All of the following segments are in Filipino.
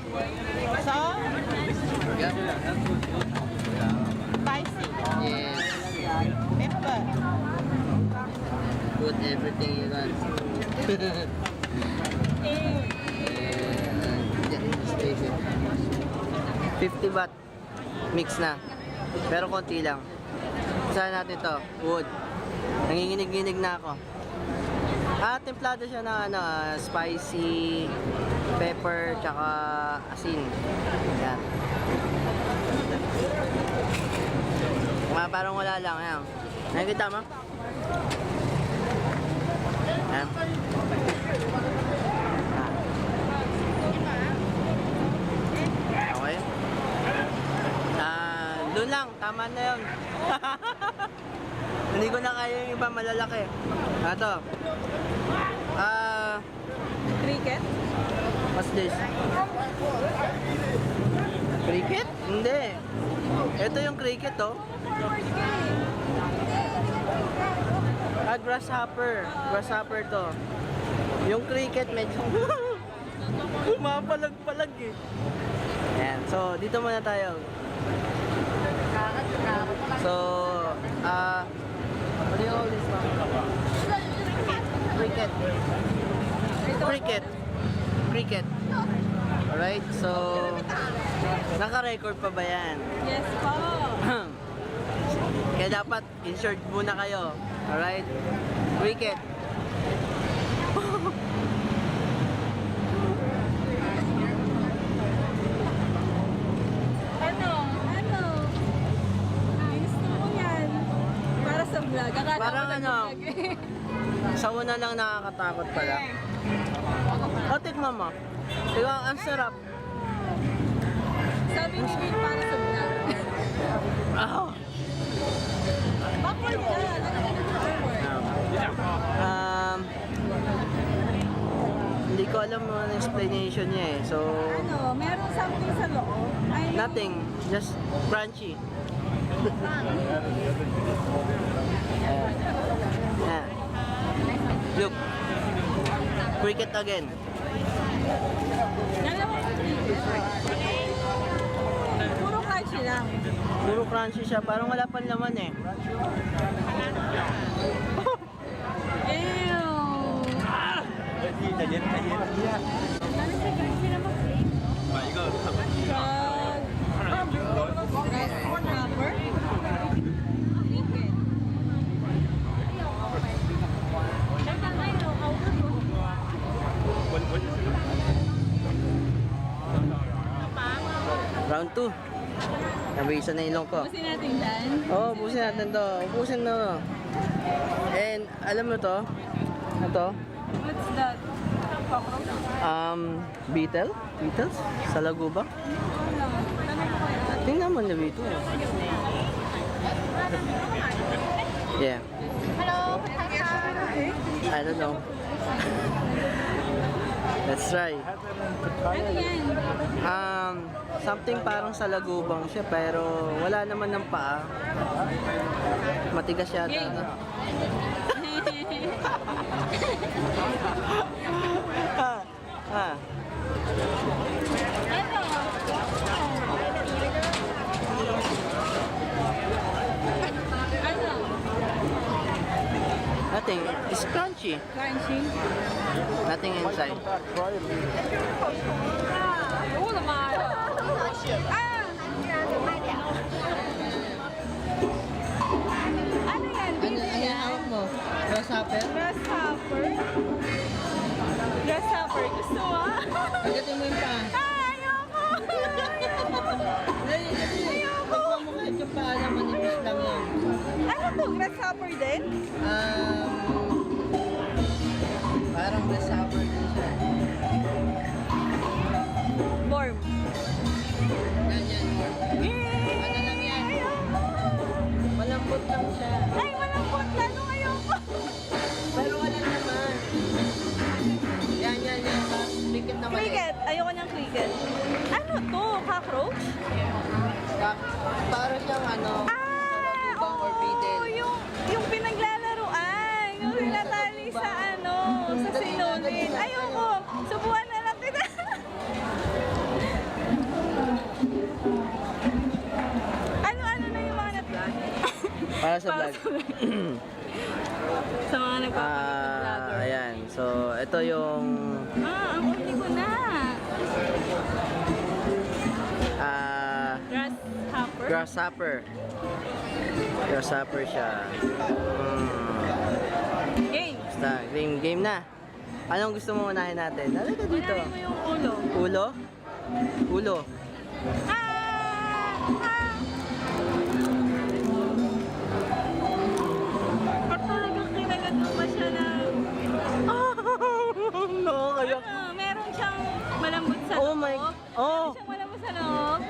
So, spicy. Yes. Pepper. Put everything you want. Station. 50 baht. Mix na. Pero konti lang. Saan natin to? Wood. Nanginginig-ginig na ako. Templado siya ng spicy, pepper, tsaka asin. Yan. Parang wala lang. Yan. Nakikita mo? Yan. Okay. Doon lang. Tama na yun. Hindi ko na kaya yung iba malalaki. Ito. Cricket? What's this? Cricket? Hindi. Ito yung cricket, oh. Grasshopper. Grasshopper to. Yung cricket medyo mapalag-palag eh. Ayan. So, dito muna tayo. So, what do you call this one? Cricket. Cricket. Cricket. Alright, so naka-record pa ba yan? Yes po. Kaya dapat insert muna kayo. Alright? Cricket. Ano? Gusto mo yan. Para sa vlog. Akala Parang ko ano, nag-vlog eh. sa una lang nakakatakot pala. Tikman mo. Diba, ang sarap. Sabi ni Will para sa vlog. Oh. Backward ka. Hindi ko alam ang explanation niya eh. So, Ano, meron something sa loob. I know. nothing. Just crunchy. Yeah. Look. Cricket again. Dalawang cricket. Puro crunchy lang. Puro crunchy siya. Parang wala pang laman eh. Ew. Grasshopper. Cricket. Round 2. Nabisan na ilong ko. Busin natin dyan. Oo, busin natin to. Busin na. And, alam mo to? Ito? What's that? Cockroach? Beetle? Beetles? Sa Laguba? Tingnan mo na dito. Yeah. Hello. I don't know. Let's try. Ano yan? Something parang sa lagubang siya pero wala naman ng paa. Matigas yata. Game. Ah. Ano? Nothing. It's crunchy. Crunchy? Nothing inside. Oo naman. Ano yan? Baby yan? mo? Grasshopper? Grasshopper? Grasshopper. Gusto mo? Pagdating mo yung paa. Ayoko! Ayoko! Pagkawa mo kahit yung paa na manipis lang yan. Ano to? Grasshopper din? Parang grasshopper din siya. Worm. Ganyan. Ano lang yan? Ayoko! Malambot lang siya. Ay, malambot. Lalo ayoko! Pero wala naman. Yan. Cricket na mali. Cricket. Ayoko niyang cricket. Ano to? Cockroach? Para siyang ano, Ah! or beetle. Oo! Yung pinaglalaruan. Yung pinatali sa ano, sa sinulid. Ayoko! Subuhan na lang kita. Para sa Para vlog. sa Sa mga nagpapanood vlogger. Ayan. So, ito yung Ang huli ko na. Grasshopper. grasshopper. Grasshopper siya. Game. Basta, game na. Anong gusto mo unahin natin? Halika dito. Unahin mo yung ulo. Ulo? Ulo. At talagang kinagat mo pa siya na... Nakakayak. Meron siyang malambot sa Oh loob. my... Oh! Meron siyang malambot sa loob.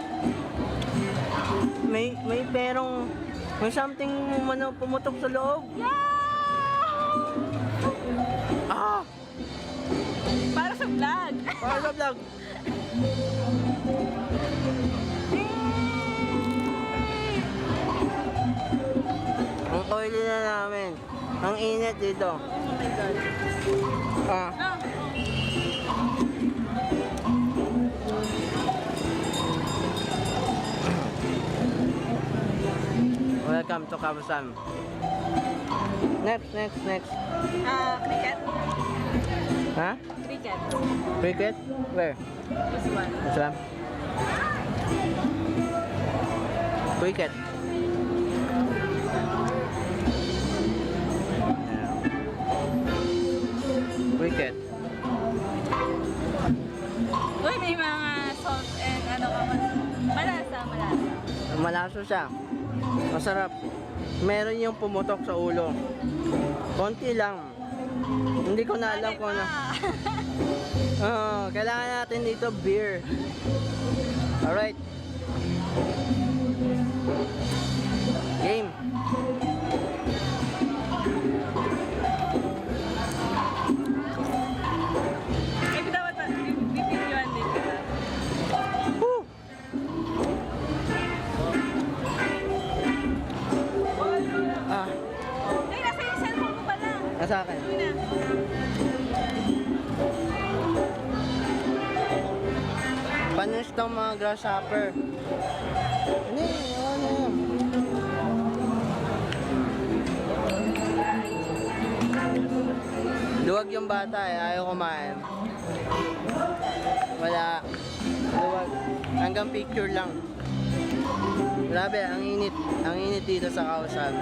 May perong... May something pumutok sa loob. Yeah! Ah! Para sa vlog. Para sa vlog. Ang oily na namin. Ang init dito. Oh my God. Ah. Ah. Welcome to Kabusan. Next. Cricket. Ha? Cricket. Cricket? Where? This one. This one? Cricket. Cricket. Uy, may mga salt and ano ka man. Malasa. Malaso siya. Masarap. Meron yung pumutok sa ulo. Konti lang. Hindi ko na alam kung ano. Kailangan natin dito beer. Alright. Game. Maybe dapat bibidyoan din kita. Woo! Ah, Ay, nasa yung cellphone ko pala. nasa akin. Uy na. Panis ng mga grasshopper. Hindi, ano yan. Luwag yung bata eh, ayaw kumain. Wala. Luwag. Hanggang picture lang. Grabe, ang init. Ang init dito sa Kausan.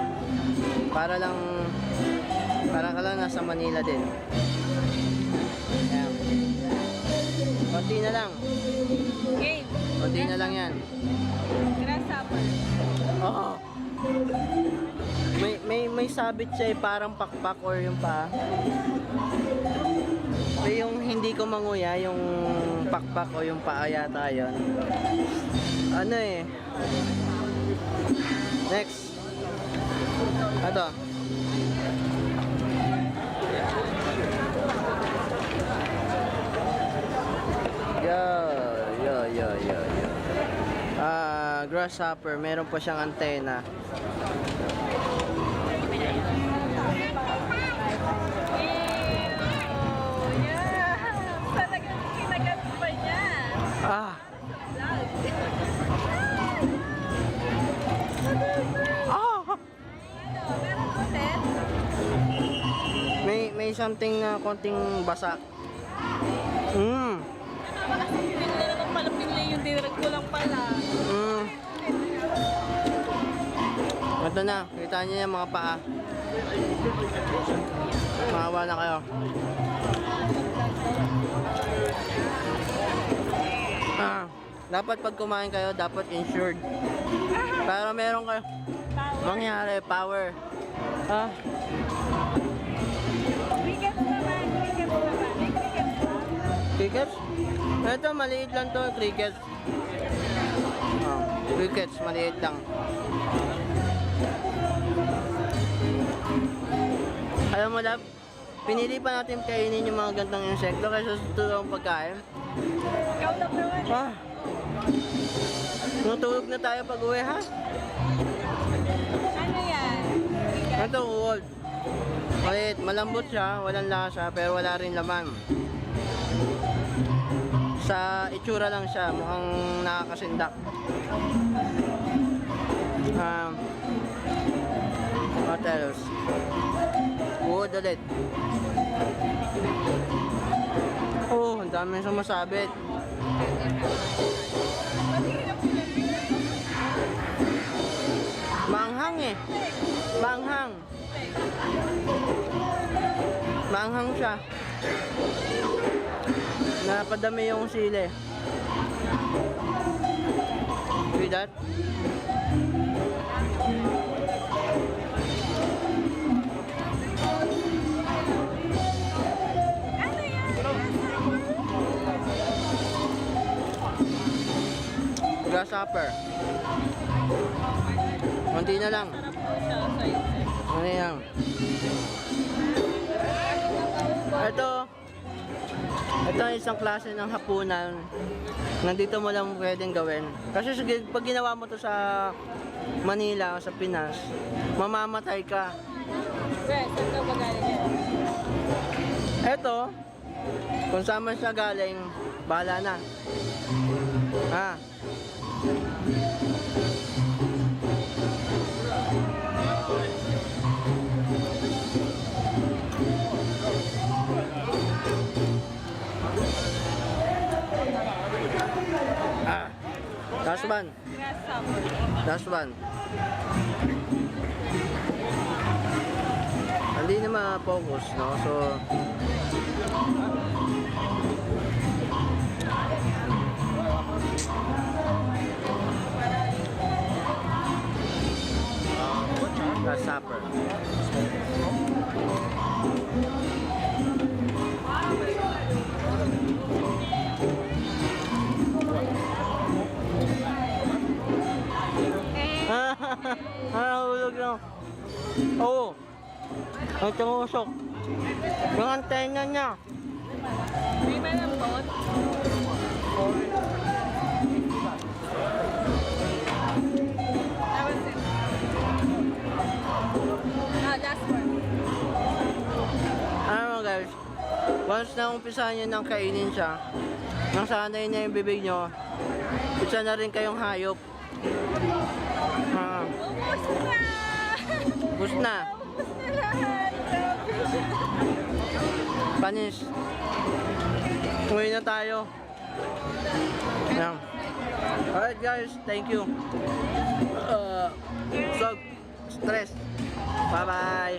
Para ka lang nasa Manila din. Ayan. Konti na lang. Game. Konti na lang yan. Grasshopper. Oo. May sabit siya eh, parang pakpak or yung pa. Yung hindi ko manguya, yung pakpak o yung paa yata yun. Ano eh. Next. Ito. Yo. Grasshopper, meron pa siyang antena. Yeah. Talagang kinagat pa niya. Ah! Vlog. Ah! Meron ulit. May something na konting basa. Hindi na naman pala pinili yung direct ko lang pala. Ito na, kita niyo yung mga paa. Maawa na kayo. Dapat pag kumain kayo, dapat insured. Para meron kayo mangyari, power. Cricket naman. May cricket ba? Crickets? Ito, maliit lang to, crickets. Crickets, maliit lang. Alam mo, love, pinili pa natin kainin yung mga gantong insekto kaysa sa tutulong pagkain. Ikaw lang naman. Natulog na tayo pag uwi, ha? Ano yan? Ito, uod. Maliit, malambot siya, walang lasa, pero wala rin laman. Sa itsura lang siya, mukhang nakakasindak. What else? Wood ulit. Oh, ang daming sumasabit. Maanghang eh. Maanghang. Maanghang siya. Napadami yung sili. See that? Ano yan? Grasshopper. Konti na lang. Sarap po siya sa insect. Ano yan? Ito ang isang klase ng hapunan. Nandito mo lang pwedeng gawin. Kasi sige, pag ginawa mo to sa Manila o sa Pinas, mamamatay ka. Wait, saan ka ba galing yan? Ito, kung saan man siya galing, bahala na. Ha? Last one. Grasshopper. Last one. Hindi na ma-focus, no? So, grasshopper. Hulog lang. Oo. Ang tungusok. Yung antena niya. May malambot. That was it. Last one. Ano mo guys, once na umpisahan nyo nang kainin siya, nang sanay na yung bibig nyo, isa na rin kayong hayop. Ubus na! Bus na. Ubus na lahat. Grabe siya. Panis. Uwi na tayo. Yan. Alright guys, thank you. So, stress. Bye bye.